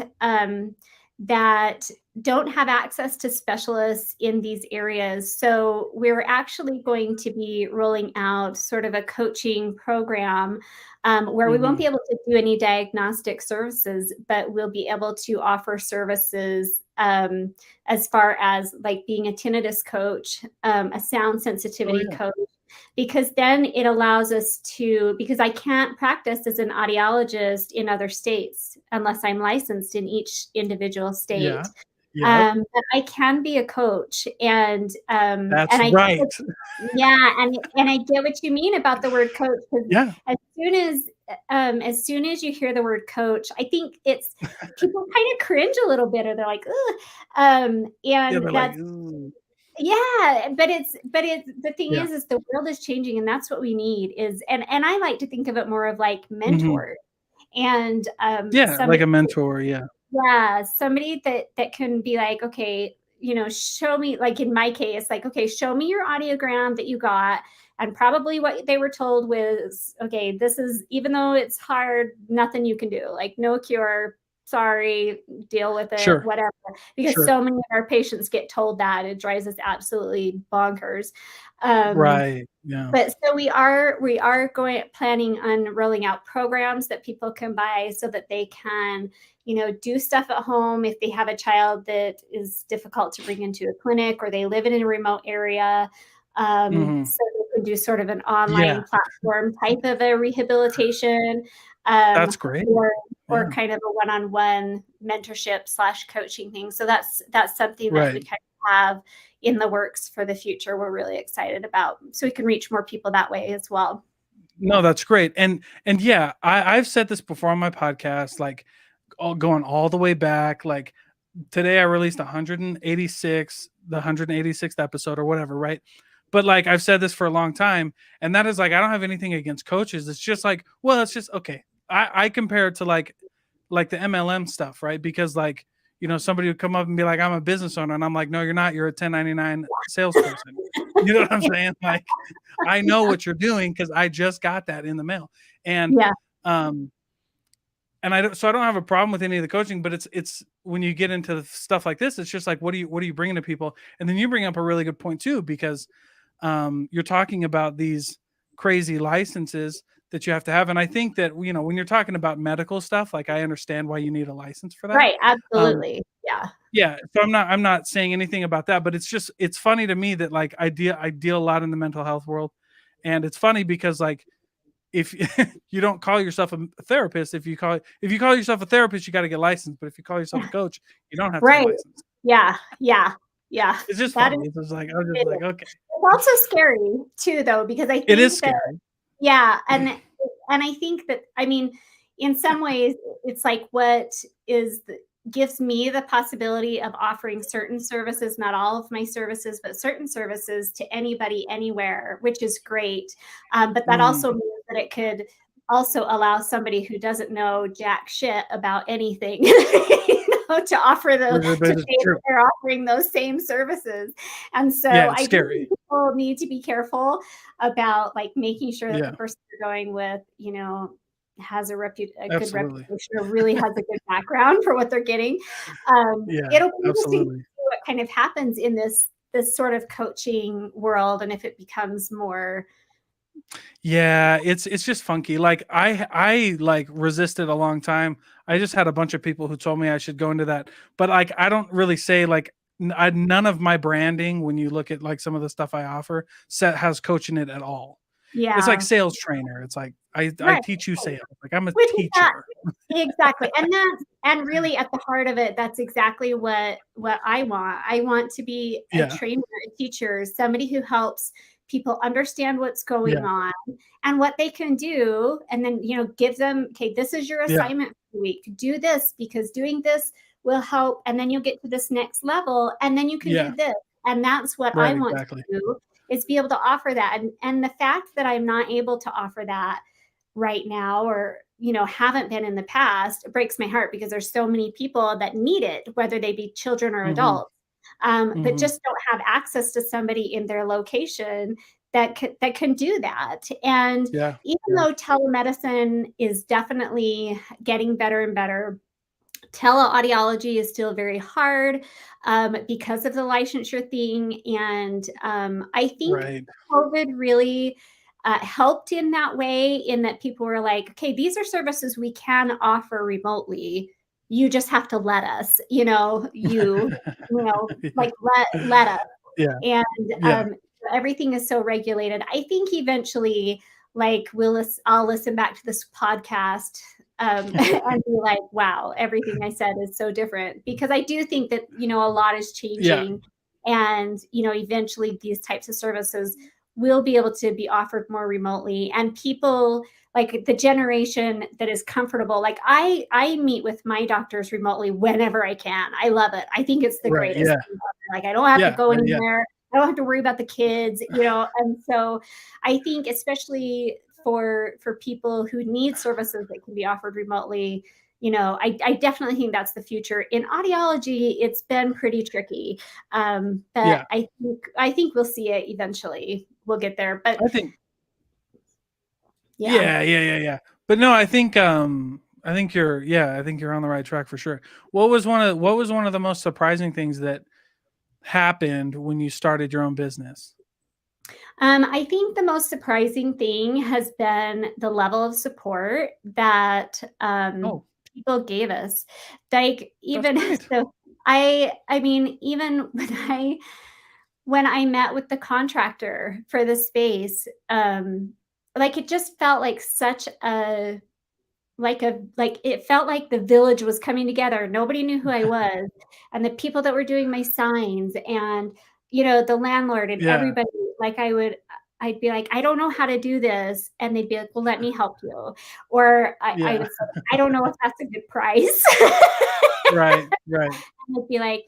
that don't have access to specialists in these areas. So we're actually going to be rolling out sort of a coaching program where we won't Mhm. be able to do any diagnostic services, but we'll be able to offer services as far as like being a tinnitus coach, a sound Oh, sensitivity yeah. coach, because then it allows us to, because I can't practice as an audiologist in other states unless I'm licensed in each individual Yeah. state. Yep. But I can be a coach, and That's I get right. yeah, and I get what you mean about the word coach, because Yeah. as soon as as soon as you hear the word coach, I think it's people kind of cringe a little bit, or they're like, ugh. Yeah, And they're like, that's, "Ooh." yeah, but it's the thing Yeah. is the world is changing, and that's what we need is, and I like to think of it more of like Mhm. mentors, and Yeah, like somebody, a mentor, yeah. yeah, somebody that can be like, okay, show me, like in my case, like, okay, show me your audiogram that you got, and probably what they were told was, okay, this is, even though it's hard, nothing you can do, like no cure, sorry, deal with it, Sure. whatever. Because Sure. so many of our patients get told that, it drives us absolutely bonkers. Um, Right. Yeah. but so we are going planning on rolling out programs that people can buy so that they can, do stuff at home if they have a child that is difficult to bring into a clinic, or they live in a remote area. Mhm. So they can do sort of an Yeah. online platform type of a rehabilitation, That's great. or Yeah. kind of a one-on-one mentorship slash coaching thing. So that's something that we Right. kind of have in the works for the future. We're really excited about, so we can reach more people that way as well. No, that's great. And yeah, I've said this before on my podcast, like going all the way back. Like today I released 186, the 186th episode or whatever, right? But like I've said this for a long time, and that is like I don't have anything against coaches. It's just like, well, it's just okay. I compare it to like the MLM stuff, right? Because like, somebody would come up and be like, I'm a business owner. And I'm like, no, you're not. You're a 1099 salesperson. You know what I'm saying? Like, I know what you're doing because I just got that in the mail. And, Yeah. um, so I don't have a problem with any of the coaching, but it's when you get into stuff like this, it's just like, what are you bringing to people? And then you bring up a really good point too, because you're talking about these crazy licenses that you have to have. And I think that, when you're talking about medical stuff, like I understand why you need a license for that. Right. Um, Absolutely. Yeah. yeah. So I'm not saying anything about that, but it's funny to me that like I deal a lot in the mental health world. And it's funny because like, if you don't call yourself a therapist, if you call yourself a therapist, you got to get licensed. But if you call yourself a coach, you don't have to get Right. licensed. Yeah. Yeah. Yeah. It's just That is funny. It's just like, I was just it. like, okay, It's also scary too, though, because I it is think that, scary. yeah, and I think that, I mean, in some ways, it's like what is gives me the possibility of offering certain services, not all of my services, but certain services to anybody, anywhere, which is great. But that Mhm. also means that it could also allow somebody who doesn't know jack shit about anything, to offer But to it's say that true. they're offering those same services. And Yeah, so it's I do scary. think people need to be careful about like making sure that the Yeah, person you're going with, has a good absolutely. reputation, or really has a good background for what they're getting. Yeah, It'll be interesting to absolutely. see what kind of happens in this sort of coaching world, and if it becomes more. Yeah, it's just funky. Like I like resisted a long time. I just had a bunch of people who told me I should go into that. But like I don't really say like none of my branding when you look at like some of the stuff I offer set has coach in it at all. It's like Yeah. sales trainer. It's like I Right. teach you sales. Like I'm a Which is that teacher. exactly, and really at the heart of it, that's exactly what I want. I want to be a Yeah. trainer, a teacher, somebody who helps people understand what's going Yeah. on and what they can do, and then, give them, okay, this is your Yeah. assignment for the week. Do this because doing this will help, and then you'll get to this next level, and then you can do Yeah. this. And that's what I Right. want Exactly. to do, is be able to offer that. And the fact that I'm not able to offer that right now, or haven't been in the past, it breaks my heart, because there's so many people that need it, whether they be children or Mm-hmm. adults, but Mm-hmm. just don't have access to somebody in their location that can do that. And Yeah. even Yeah. though telemedicine is definitely getting better and better, teleaudiology is still very hard, because of the licensure thing. And I think Right. COVID really helped in that way, in that people were like, okay, these are services we can offer remotely. You just have to let us, Yeah. like let us. Yeah. And Yeah. everything is so regulated. I think eventually, like, I'll listen back to this podcast, and be like, wow, everything I said is so different, because I do think that, a lot is Yeah. changing, and, eventually these types of services will be able to be offered more remotely, and people, like the generation that is comfortable, like I meet with my doctors remotely whenever I can. I love it. I think it's the Right. greatest Yeah. thing ever. Like, I don't have to Yeah. go Right. Yeah. anywhere. I don't have to worry about the kids, and so I think, especially for people who need services that can be offered remotely, I definitely think that's the future. In audiology, it's been pretty tricky, but Yeah. I think we'll see it eventually. We'll get there, but I think. yeah. Yeah. Yeah. Yeah. Yeah. But no, I think. I think you're. Yeah. I think you're on the right track for sure. What was one of the most surprising things that happened when you started your own business? I think the most surprising thing has been the level of support that Oh, people gave us. Like, that's even great. so, I mean, even when I met with the contractor for the space, like, it just felt like such a like it felt like the village was coming together. Nobody knew who I was, and the people that were doing my signs, and the landlord and Yeah. everybody. Like, I'd be like, I don't know how to do this, and they'd be like, well, let me help you. Or I Yeah. would say, I don't know if that's a good price. Right. Right. And I'd be like,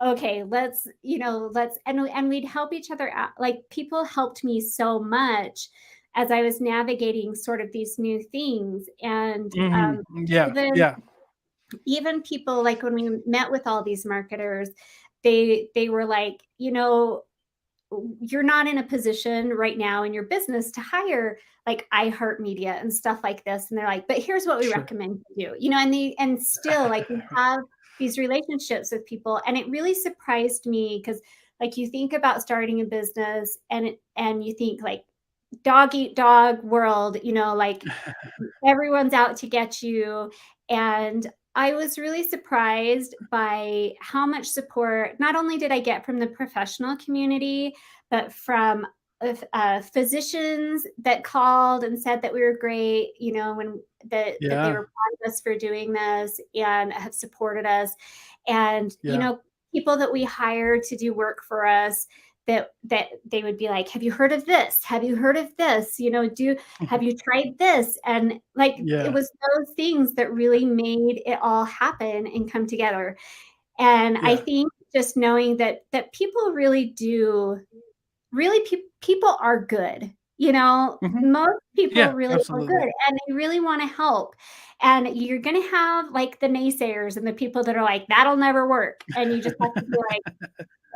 okay, let's, and we'd help each other out. Like, people helped me so much as I was navigating sort of these new things. And Yeah. even Yeah. even people, like, when we met with all these marketers, they were like, you're not in a position right now in your business to hire like iHeartMedia and stuff like this. And they're like, but here's what we Sure. recommend you do, and still, like, we have these relationships with people. And it really surprised me, because, like, you think about starting a business, and you think, like, dog eat dog world, like, everyone's out to get you. And I was really surprised by how much support not only did I get from the professional community, but from physicians that called and said that we were great, when that they Yeah. were proud of us for doing this and have supported us. And, Yeah. people that we hired to do work for us, that they would be like, have you heard of this? Have you heard of this? Have you tried this? And, like, it Yeah. was those things that really made it all happen and come together. And I Yeah. think just knowing that people really do, really, people are good. Mhm. Most people Yeah. really are Absolutely. good, and they really want to help. And you're going to have, like, the naysayers and the people that are like, that'll never work. And you just have to be like,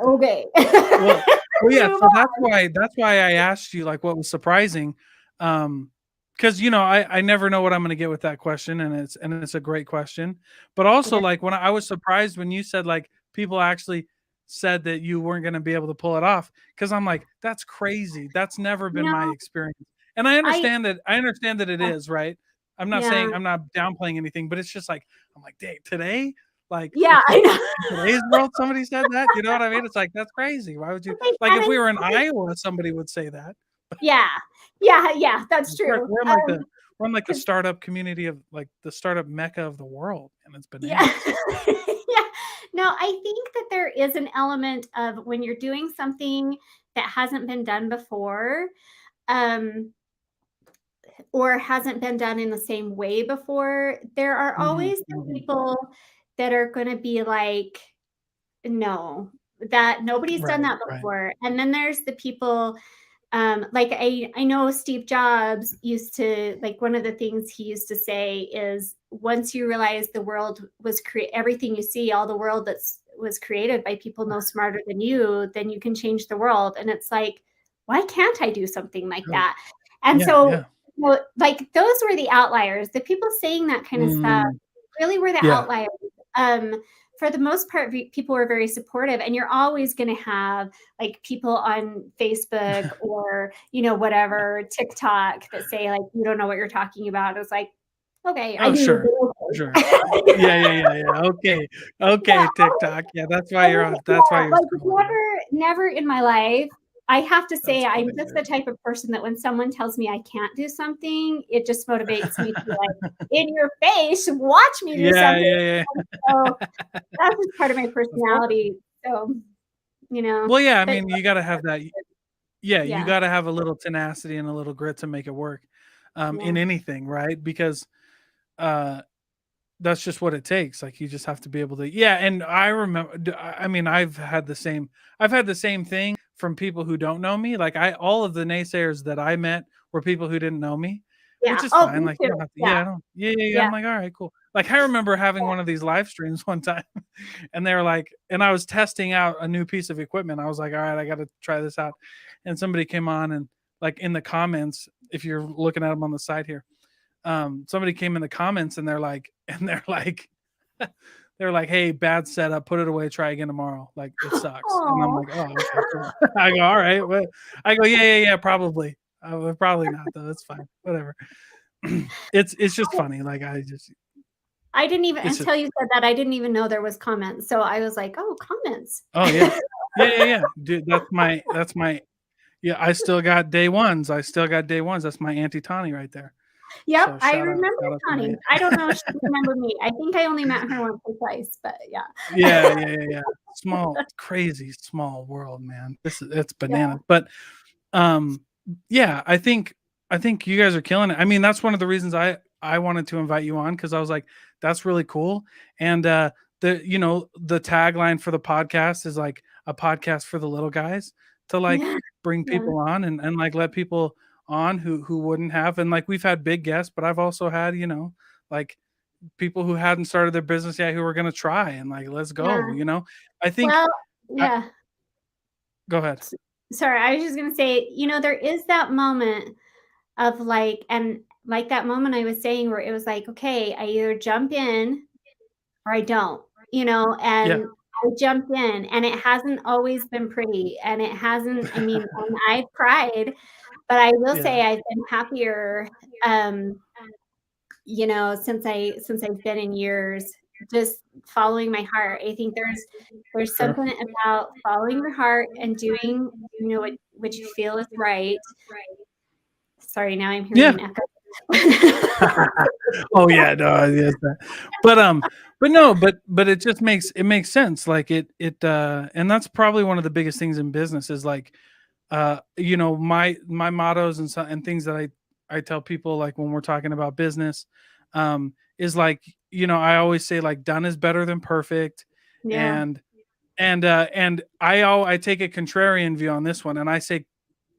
okay. Well, yeah, Move so on. that's why I asked you, like, what was surprising, because I never know what I'm gonna get with that question, and it's a great question, but also, Yeah. like, when I was surprised when you said, like, people actually said that you weren't gonna be able to pull it off, because 'cause I'm like, "That's crazy, that's never been my No, experience," and I I understand that it is, right? I'm not yeah. saying I'm not downplaying anything, but it's just like, I'm like, "Dang, today? Like, Yeah, I know. in today's world, somebody said that?" You know what I mean? It's like, that's crazy. Why would you But they like, and if I we were in said it Iowa, somebody would say that. Yeah. Yeah, that's true. We're in like the 'Cause startup community of like the startup mecca of the world, and it's yeah. bananas. Yeah. No, I think that there is an element of when you're doing something that hasn't been done before, um, or hasn't been done in the same way before, there are Mhm, always the mhm. people that are gonna be like, "No, that nobody's done Right, that right. before." And then there's the people, like I know Steve Jobs used to like one of the things he used to say is once you realize the world was everything you see, all the world that's was created by people no smarter than you, then you can change the world. And it's like, why can't I do something like Oh, that? And yeah, so, yeah. like those were the outliers. The people saying that kind of stuff Mm, really were the yeah. outliers. Um, for the most part, people were very supportive, and you're always going to have like people on Facebook or, whatever, TikTok that say like, you don't know what you're talking about. It's like, okay, I Oh, do, sure, but sure. okay. Yeah, yeah, yeah, yeah. Okay. Yeah, Okay, TikTok. Yeah, that's why I you're mean, on that's why yeah, you're like scrolling, right? never in my life. I have to say, That's I'm funny, just the type of person that when someone tells me I can't do something, it just motivates me to be like, in your face, watch me do Yeah, something. yeah, And yeah. so that's just part of my Of course. personality. So, Well, yeah, I but mean, you gotta have that yeah, you yeah, gotta have a little tenacity and a little grit to make it work, in yeah, anything, right? Because, uh that's just what it takes. Like you just have to be able to. Yeah, and I remember. I mean, I've had the same thing from people who don't know me. Like all of the naysayers that I met were people who didn't know me, which yeah. is Oh, fine. me Like you too. don't have to. Yeah, Yeah, I don't. Yeah, yeah, yeah. yeah, I'm like, all right, cool. Like I remember having one of these live streams one time, and they were like, and I was testing out a new piece of equipment. I was like, all right, I got to try this out, and somebody came on and like in the comments, if you're looking at them on the side here, somebody came in the comments and they're like they're like, "Hey, bad setup. Put it away. Try again tomorrow. Like it sucks." And I'm oh, like, "Oh, okay, cool." I go, "All right." What? I go, "Yeah, yeah, yeah. Probably. Probably not though. It's fine. Whatever." It's just funny. Like I didn't even it's just until you said that, I didn't even know there was comments. So I was like, oh, comments. oh yeah, yeah, yeah, yeah, dude. That's my yeah. I still got day ones. I still got day ones. That's my Auntie Tawny right there. Yep, So I remember shout out to my Connie. I don't know if she remembered me. I think I only met her once or twice, but yeah. yeah, yeah, yeah, yeah. Small, crazy small world, man. It's Yeah, bananas. But um yeah, I think you guys are killing it. I mean, that's one of the reasons I wanted to invite you on because I was like, that's really cool. And the tagline for the podcast is like a podcast for the little guys to like yeah, bring yeah, people on and like let people on who wouldn't have. And like we've had big guests, but I've also had, like people who hadn't started their business yet who were gonna try and like, let's go, yeah. I think Well, I yeah. go ahead. Sorry, I was just gonna say, there is that moment of like, and like that moment I was saying where it was like, okay, I either jump in or I don't, Yeah. and I jumped in and it hasn't always been pretty and it hasn't, I mean, and I've cried, but I will Yeah. say I've been happier, um, since I've been in years just following my heart. I think there's Sure. something about following your heart and doing, what you feel is right. Sorry, now I'm hearing Yeah. an echo. Oh yeah, no, yes, but no, but it makes sense. Like and that's probably one of the biggest things in business is like, my mottos and things that I tell people like when we're talking about business, is like, I always say like done is better than perfect, Yeah, and and I take a contrarian view on this one, and I say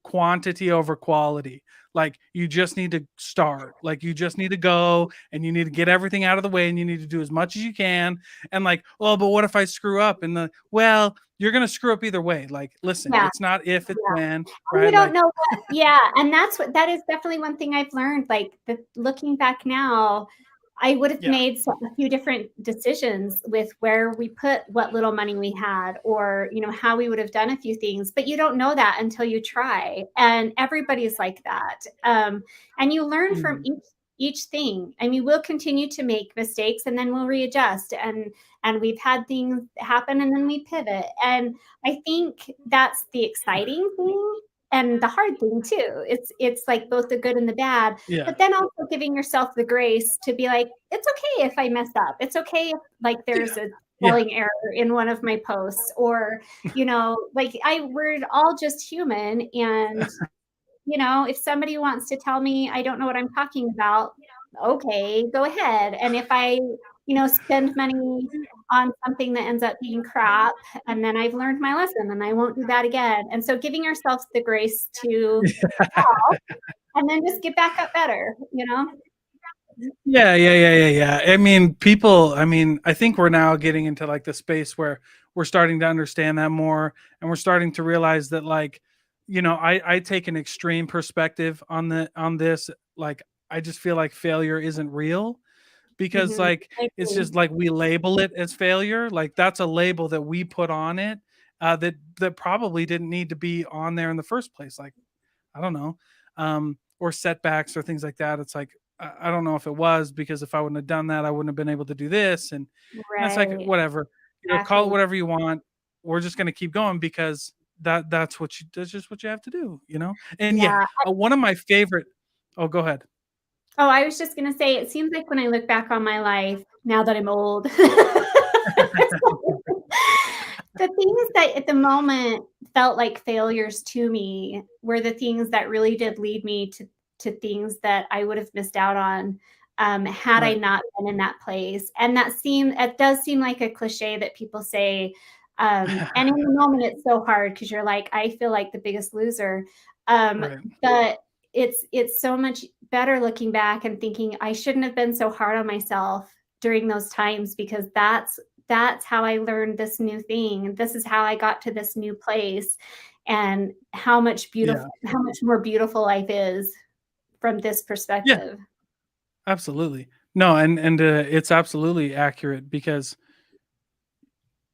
quantity over quality. Like you just need to start. Like you just need to go and you need to get everything out of the way and you need to do as much as you can. And like, oh, but what if I screw up? Well, you're gonna screw up either way. Like, listen, yeah. it's not if, it's when, And you right? don't Like, know what, yeah, and that is definitely one thing I've learned, like, looking back now, I would have yeah. made a few different decisions with where we put what little money we had or, how we would have done a few things, but you don't know that until you try, and everybody's like that, and you learn from Mhm. each thing. I mean, we'll continue to make mistakes, and then we'll readjust, and we've had things happen, and then we pivot, and I think that's the exciting thing. and the hard thing too. It's like both the good and the bad, Yeah. but then also giving yourself the grace to be like, it's okay if I mess up. It's okay if like there's a Yeah. spelling error in one of my posts, or like we're all just human, and if somebody wants to tell me I don't know what I'm talking about, okay, go ahead. And if I, spend money on something that ends up being crap, and then I've learned my lesson and I won't do that again. And so giving ourselves the grace to fall and then just get back up better. Yeah. I mean, I think we're now getting into like the space where we're starting to understand that more, and we're starting to realize that, like, I take an extreme perspective on this. Like, I just feel like failure isn't real, because Mhm. like I it's agree. just like we label it as failure. Like, that's a label that we put on it, that probably didn't need to be on there in the first place. Like, I don't know, or setbacks or things like that. It's like, I don't know if it was, because if I wouldn't have done that, I wouldn't have been able to do this, and it's like, Right. whatever, call it Exactly. whatever you want. We're just gonna keep going, because that's just what you have to do, And yeah, Yeah. one of my favorite. Oh, go ahead. Oh, I was just gonna say, it seems like when I look back on my life, now that I'm old, the things that at the moment felt like failures to me were the things that really did lead me to things that I would have missed out on, had I Right. not been in that place. And it does seem like a cliche that people say, and in the moment it's so hard because you're like, I feel like the biggest loser. Right. But it's so much better looking back and thinking I shouldn't have been so hard on myself during those times, because that's how I learned this new thing. This is how I got to this new place, and Yeah. how much more beautiful life is from this Yeah. perspective. Absolutely. No, and it's absolutely accurate, because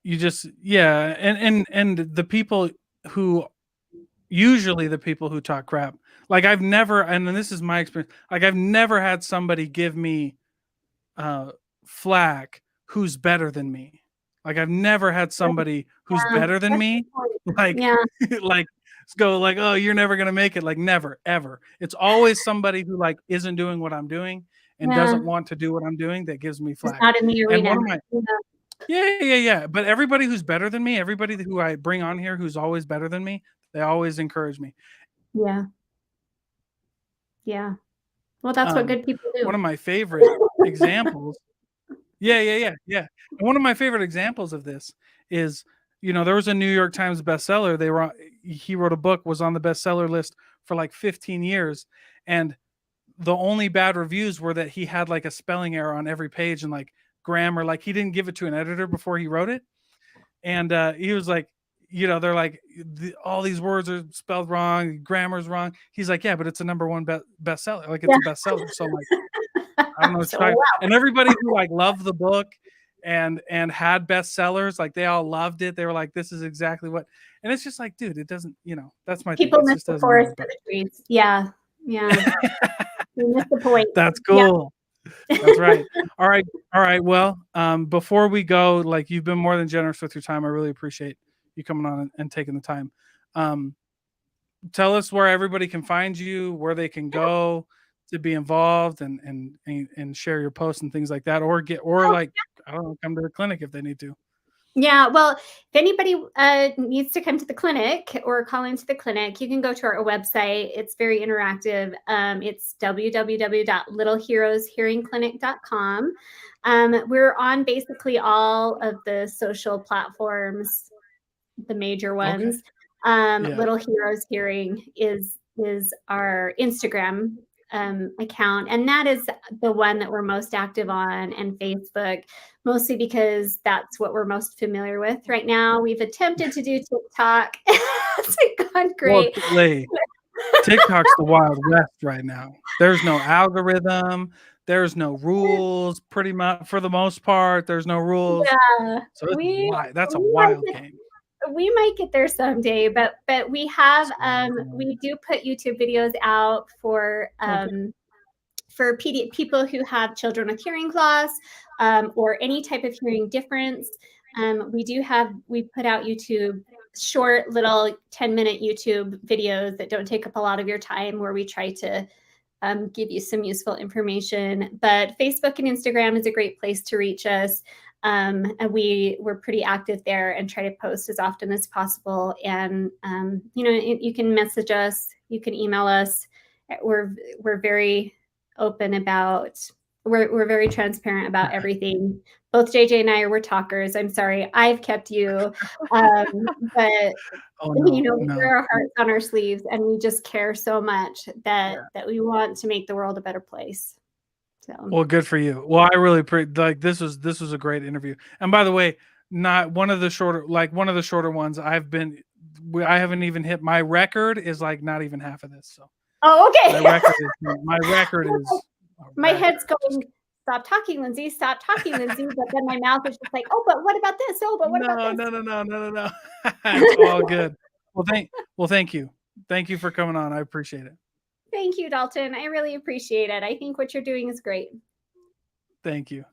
you just, yeah, and the people who usually the people who talk crap, like, I've never, and this is my experience, like, I've never had somebody give me uh flack who's better than me. Like, I've never had somebody who's Yeah, better than that's me, important. like, Yeah, like, go like, oh, you're never gonna make it. Like, never, ever. It's always somebody who, like, isn't doing what I'm doing and yeah, doesn't want to do what I'm doing, that gives me just flack. not in the And arena. one of my Yeah, yeah. But everybody who's better than me, everybody who I bring on here who's always better than me, they always encourage me. yeah, yeah. Well, that's what Um, good people one do. of my favorite examples. Yeah. And one of my favorite examples of this is, there was a New York Times bestseller. He wrote a book, was on the bestseller list for like 15 years, and the only bad reviews were that he had like a spelling error on every page, and like grammar, like he didn't give it to an editor before he wrote it, and he was like, they're like, all these words are spelled wrong, grammar's wrong. He's like, yeah, but it's a number one bestseller, like it's Yeah. a bestseller. So I'm like, I don't know what So, you're talking. wow. And everybody who like loved the book and had bestsellers, like they all loved it. They were like, this is exactly what. And it's just like, dude, it doesn't, that's my thing. People It miss just the doesn't forest matter. for the trees. Yeah, yeah. You missed the point. That's Yeah. cool. That's right. All right. All right. Well, before we go, like, you've been more than generous with your time. I really appreciate you coming on and taking the time. Um, Tell us where everybody can find you, where they can go to be involved, and share your posts and things like that, or Oh, like, I don't know, come to the clinic if they need to. yeah. Well, if anybody needs to come to the clinic or call into the clinic, you can go to our website. It's very interactive. It's www.littleheroeshearingclinic.com. We're on basically all of the social platforms, the major Okay. ones. Yeah. Little Heroes Hearing is our Instagram account, and that is the one that we're most active on, and Facebook, mostly because that's what we're most familiar with right now. We've attempted to do TikTok. It's gone Well, great. TikTok's the Wild West right now. There's no algorithm. There's no rules. Pretty much, for the most part, there's no rules. Yeah, So it's we wild. That's a we might wild get game. we might get there someday, but we have So, we do put YouTube videos out okay. for people who have children with hearing loss, or any type of hearing difference. We put out YouTube short little 10-minute YouTube videos that don't take up a lot of your time, where we try to give you some useful information. But Facebook and Instagram is a great place to reach us. And we're pretty active there and try to post as often as possible. And, you can message us, you can email us. We're very open about, we're very transparent about everything. Both JJ and we're talkers. I'm sorry, I've kept you. But we wear our hearts on our sleeves, and we just care so much that we want to make the world a better place. So. Well, good for you. Well, I really this was a great interview. And by the way, not one of the shorter ones I haven't even hit. My record is like not even half of this. So. Oh, okay. My record is. My head's going, stop talking, Lindsay. Stop talking, Lindsay. But then my mouth is just like, oh, but what about this? Oh, but what about this? No. It's all good. Well, thank you. Thank you for coming on. I appreciate it. Thank you, Dalton. I really appreciate it. I think what you're doing is great. Thank you.